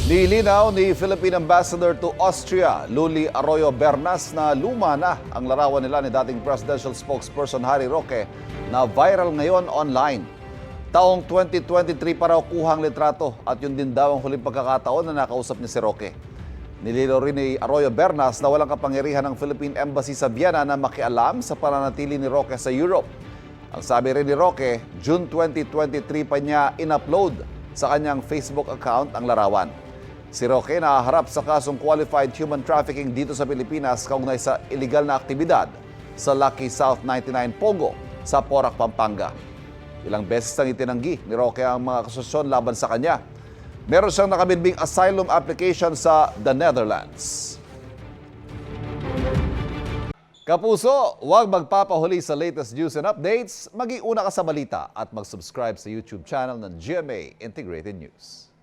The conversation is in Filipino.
Nilinaw ni Philippine Ambassador to Austria, Luli Arroyo Bernas, na luma na ang larawan nila ni dating presidential spokesperson Harry Roque na viral ngayon online. Taong 2023 pa raw kuhang litrato at yun din daw ang huling pagkakataon na nakausap ni si Roque. Nilinaw rin ni Arroyo Bernas na walang kapangyarihan ng Philippine Embassy sa Vienna na makialam sa pananatili ni Roque sa Europe. Ang sabi rin ni Roque, June 2023 pa niya in-upload sa kanyang Facebook account ang larawan. Si Roque nahaharap sa kasong qualified human trafficking dito sa Pilipinas kaugnay sa illegal na aktibidad sa Lucky South 99 Pogo sa Porac, Pampanga. Ilang beses nang itinanggi ni Roque ang mga akusasyon laban sa kanya. Meron siyang nakabinbing asylum application sa the Netherlands. Kapuso, huwag magpapahuli sa latest news and updates. Mag-iuna ka sa balita at mag-subscribe sa YouTube channel ng GMA Integrated News.